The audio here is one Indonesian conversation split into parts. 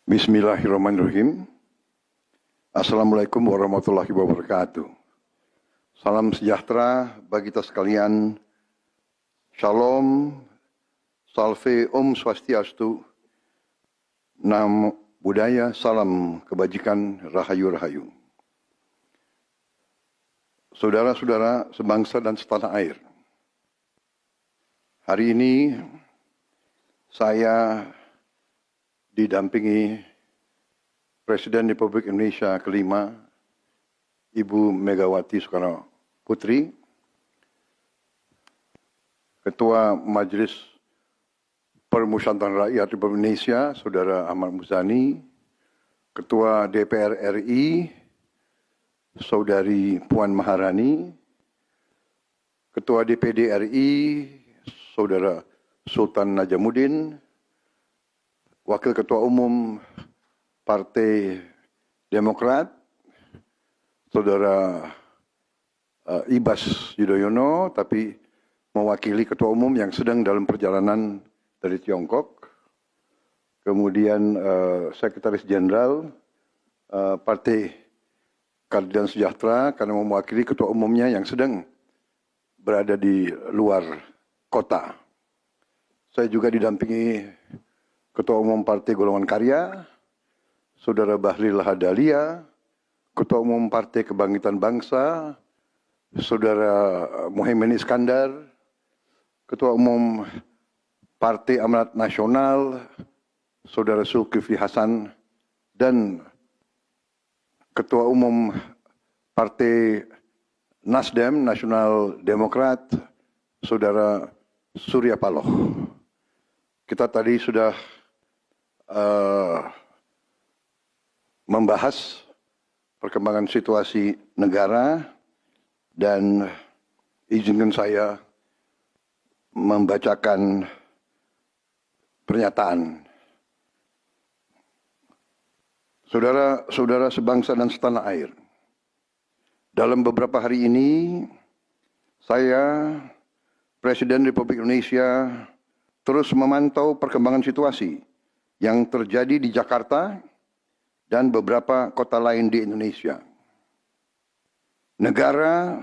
Bismillahirrahmanirrahim. Assalamualaikum warahmatullahi wabarakatuh. Salam sejahtera bagi kita sekalian. Shalom, salve, om swastiastu, namo buddhaya, salam kebajikan, rahayu-rahayu. Saudara-saudara sebangsa dan setanah air. Hari ini saya didampingi Presiden Republik Indonesia kelima, Ibu Megawati Soekarno Putri, Ketua Majelis Permusyawaratan Rakyat Republik Indonesia, Saudara Ahmad Muzani, Ketua DPR RI, Saudari Puan Maharani, Ketua DPD RI, Saudara Sultan Najamuddin, Wakil Ketua Umum Partai Demokrat, Saudara Ibas Yudhoyono, tapi mewakili Ketua Umum yang sedang dalam perjalanan dari Tiongkok. Kemudian Sekretaris Jenderal Partai Keadilan Sejahtera karena mewakili Ketua Umumnya yang sedang berada di luar kota. Saya juga didampingi Ketua Umum Partai Golongan Karya, Saudara Bahlil Lahadalia, Ketua Umum Partai Kebangkitan Bangsa, Saudara Muhaimin Iskandar, Ketua Umum Partai Amanat Nasional, Saudara Zulkifli Hasan, dan Ketua Umum Partai Nasdem, Nasional Demokrat, Saudara Surya Paloh. Kita tadi sudah membahas perkembangan situasi negara dan izinkan saya membacakan pernyataan. Saudara-saudara sebangsa dan setanah air, dalam beberapa hari ini saya, Presiden Republik Indonesia, terus memantau perkembangan situasi yang terjadi di Jakarta dan beberapa kota lain di Indonesia. Negara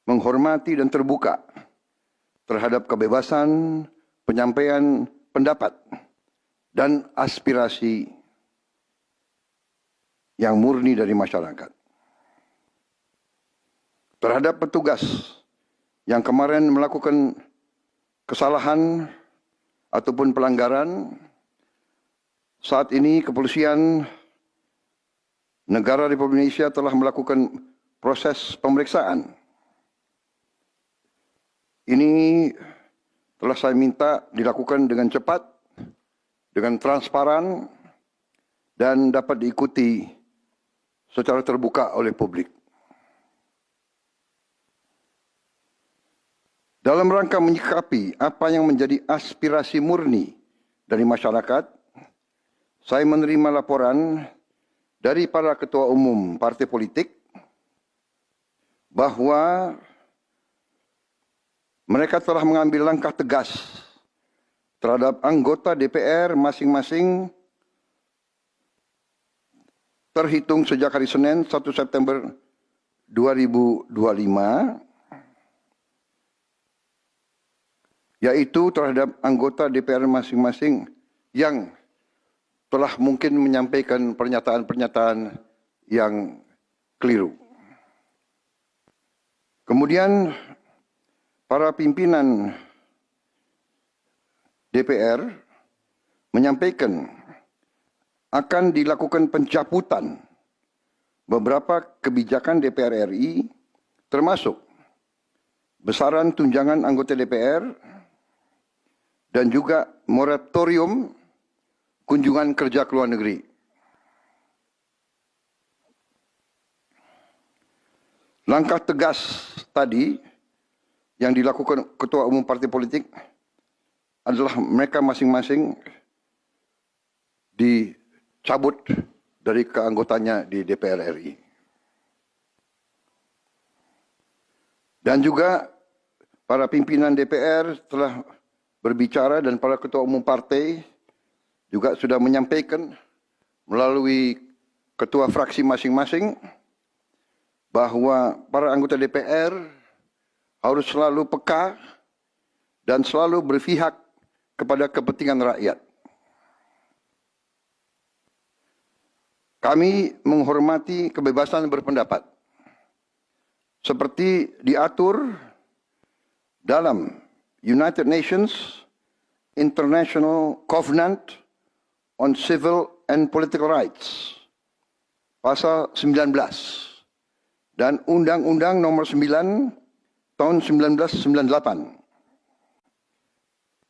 menghormati dan terbuka terhadap kebebasan penyampaian pendapat dan aspirasi yang murni dari masyarakat. Terhadap petugas yang kemarin melakukan kesalahan ataupun pelanggaran, saat ini kepolisian negara Republik Indonesia telah melakukan proses pemeriksaan. Ini telah saya minta dilakukan dengan cepat, dengan transparan, dan dapat diikuti secara terbuka oleh publik. Dalam rangka menyikapi apa yang menjadi aspirasi murni dari masyarakat, saya menerima laporan dari para ketua umum partai politik bahwa mereka telah mengambil langkah tegas terhadap anggota DPR masing-masing terhitung sejak hari Senin 1 September 2025, yaitu terhadap anggota DPR masing-masing yang telah mungkin menyampaikan pernyataan-pernyataan yang keliru. Kemudian para pimpinan DPR menyampaikan akan dilakukan pencabutan beberapa kebijakan DPR RI, termasuk besaran tunjangan anggota DPR dan juga moratorium kunjungan kerja ke luar negeri. Langkah tegas tadi yang dilakukan ketua umum partai politik adalah mereka masing-masing dicabut dari keanggotanya di DPR RI. Dan juga para pimpinan DPR telah berbicara dan para ketua umum partai juga sudah menyampaikan melalui ketua fraksi masing-masing bahwa para anggota DPR harus selalu peka dan selalu berpihak kepada kepentingan rakyat. Kami menghormati kebebasan berpendapat seperti diatur dalam United Nations International Covenant on Civil and Political Rights, pasal 19, dan Undang-Undang Nomor 9 tahun 1998.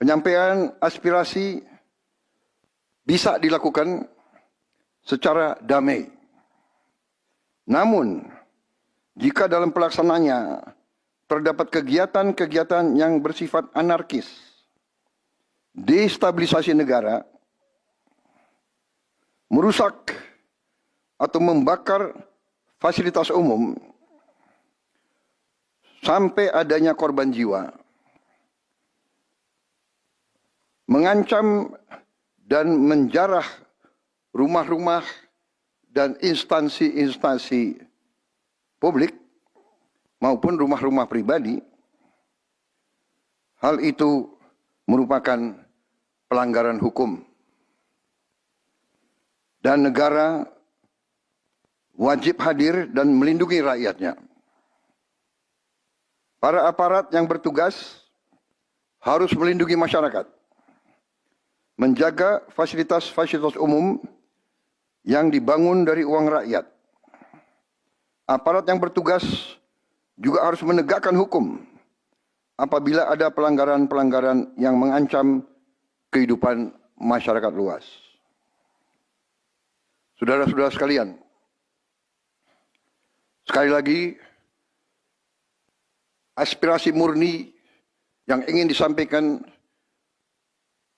Penyampaian aspirasi bisa dilakukan secara damai. Namun, jika dalam pelaksananya terdapat kegiatan-kegiatan yang bersifat anarkis, destabilisasi negara, merusak atau membakar fasilitas umum, sampai adanya korban jiwa, mengancam dan menjarah rumah-rumah dan instansi-instansi publik maupun rumah-rumah pribadi, hal itu merupakan pelanggaran hukum. Dan negara wajib hadir dan melindungi rakyatnya. Para aparat yang bertugas harus melindungi masyarakat, menjaga fasilitas-fasilitas umum yang dibangun dari uang rakyat. Aparat yang bertugas juga harus menegakkan hukum apabila ada pelanggaran-pelanggaran yang mengancam kehidupan masyarakat luas. Saudara-saudara sekalian, sekali lagi, aspirasi murni yang ingin disampaikan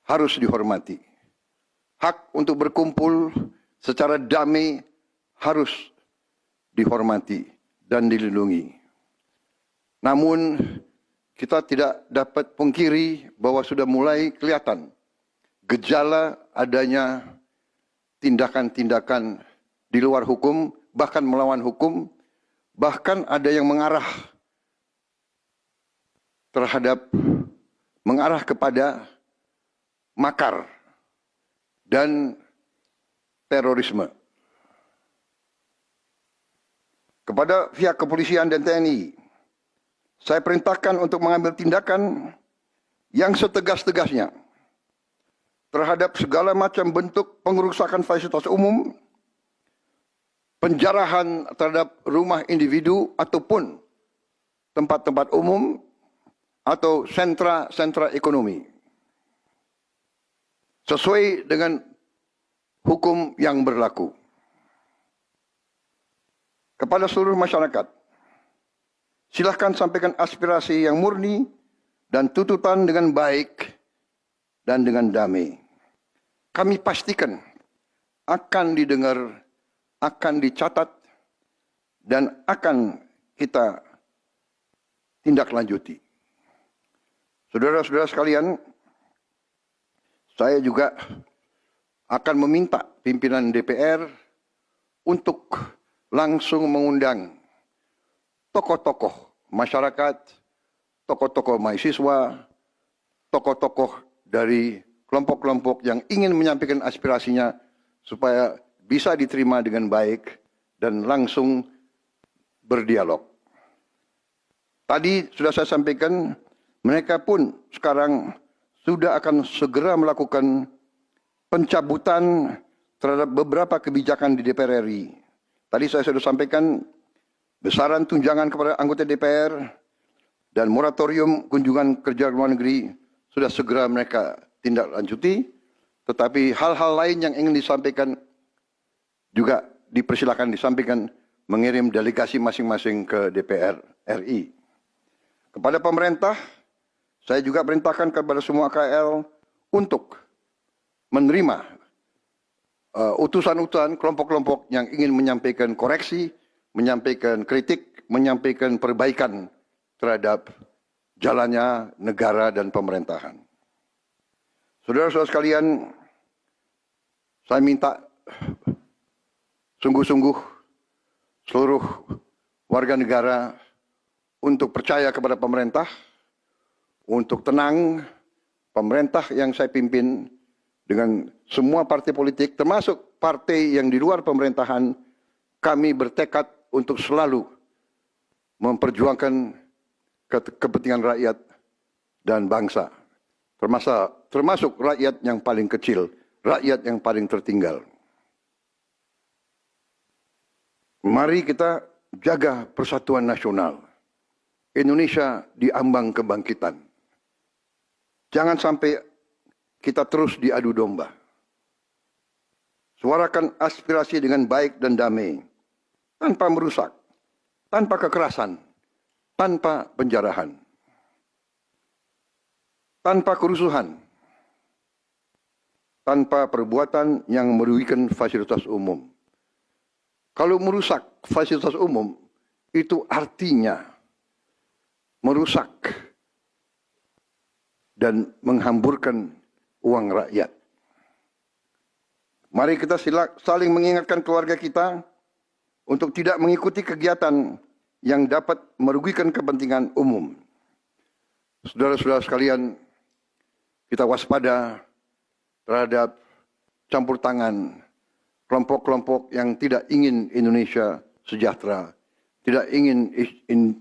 harus dihormati. Hak untuk berkumpul secara damai harus dihormati dan dilindungi. Namun, kita tidak dapat pungkiri bahwa sudah mulai kelihatan gejala adanya tindakan-tindakan di luar hukum, bahkan melawan hukum, bahkan ada yang mengarah kepada makar dan terorisme. Kepada pihak kepolisian dan TNI, saya perintahkan untuk mengambil tindakan yang setegas-tegasnya terhadap segala macam bentuk pengerusakan fasilitas umum, penjarahan terhadap rumah individu ataupun tempat-tempat umum atau sentra-sentra ekonomi, sesuai dengan hukum yang berlaku. Kepada seluruh masyarakat, silahkan sampaikan aspirasi yang murni dan tuntutan dengan baik dan dengan damai. Kami pastikan akan didengar, akan dicatat, dan akan kita tindak lanjuti. Saudara-saudara sekalian, saya juga akan meminta pimpinan DPR untuk langsung mengundang tokoh-tokoh masyarakat, tokoh-tokoh mahasiswa, tokoh-tokoh dari kelompok-kelompok yang ingin menyampaikan aspirasinya supaya bisa diterima dengan baik dan langsung berdialog. Tadi sudah saya sampaikan, mereka pun sekarang sudah akan segera melakukan pencabutan terhadap beberapa kebijakan di DPR RI. Tadi saya sudah sampaikan besaran tunjangan kepada anggota DPR dan moratorium kunjungan kerja luar negeri sudah segera mereka tindak lanjuti, tetapi hal-hal lain yang ingin disampaikan juga dipersilakan disampaikan mengirim delegasi masing-masing ke DPR RI. Kepada pemerintah, saya juga perintahkan kepada semua KL untuk menerima utusan-utusan kelompok-kelompok yang ingin menyampaikan koreksi, menyampaikan kritik, menyampaikan perbaikan terhadap jalannya negara dan pemerintahan. Saudara-saudara sekalian, saya minta sungguh-sungguh seluruh warga negara untuk percaya kepada pemerintah, untuk tenang. Pemerintah yang saya pimpin dengan semua partai politik, termasuk partai yang di luar pemerintahan, kami bertekad untuk selalu memperjuangkan kepentingan rakyat dan bangsa, termasuk rakyat yang paling kecil, rakyat yang paling tertinggal. Mari kita jaga persatuan nasional. Indonesia di ambang kebangkitan. Jangan sampai kita terus diadu domba. Suarakan aspirasi dengan baik dan damai, tanpa merusak, tanpa kekerasan, tanpa penjarahan, tanpa kerusuhan, tanpa perbuatan yang merugikan fasilitas umum. Kalau merusak fasilitas umum, itu artinya merusak dan menghamburkan uang rakyat. Mari kita saling mengingatkan keluarga kita untuk tidak mengikuti kegiatan yang dapat merugikan kepentingan umum. Saudara-saudara sekalian, kita waspada terhadap campur tangan kelompok-kelompok yang tidak ingin Indonesia sejahtera, tidak ingin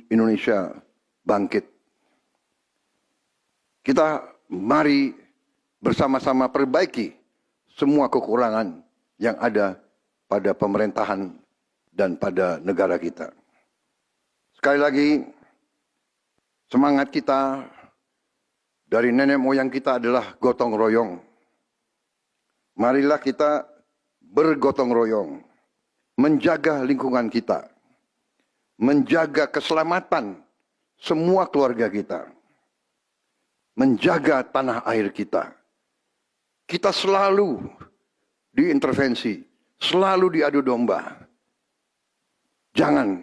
Indonesia bangkit. Kita mari bersama-sama perbaiki semua kekurangan yang ada pada pemerintahan dan pada negara kita. Sekali lagi, semangat kita dari nenek moyang kita adalah gotong royong. Marilah kita bergotong royong, menjaga lingkungan kita, menjaga keselamatan semua keluarga kita, menjaga tanah air kita. Kita selalu diintervensi, selalu diadu domba. Jangan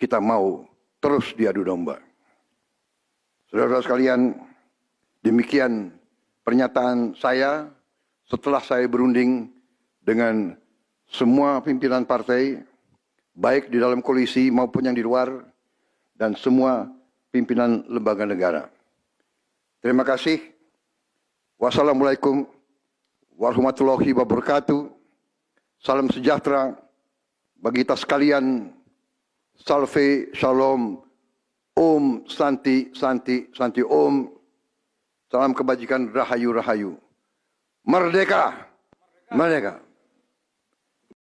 kita mau terus diadu domba. Saudara-saudara sekalian, demikian pernyataan saya setelah saya berunding dengan semua pimpinan partai, baik di dalam koalisi maupun yang di luar, dan semua pimpinan lembaga negara. Terima kasih. Wassalamualaikum warahmatullahi wabarakatuh. Salam sejahtera bagi kita sekalian. Salve, shalom, om, santi, santi, santi, om. Salam kebajikan, rahayu, rahayu. Merdeka, merdeka.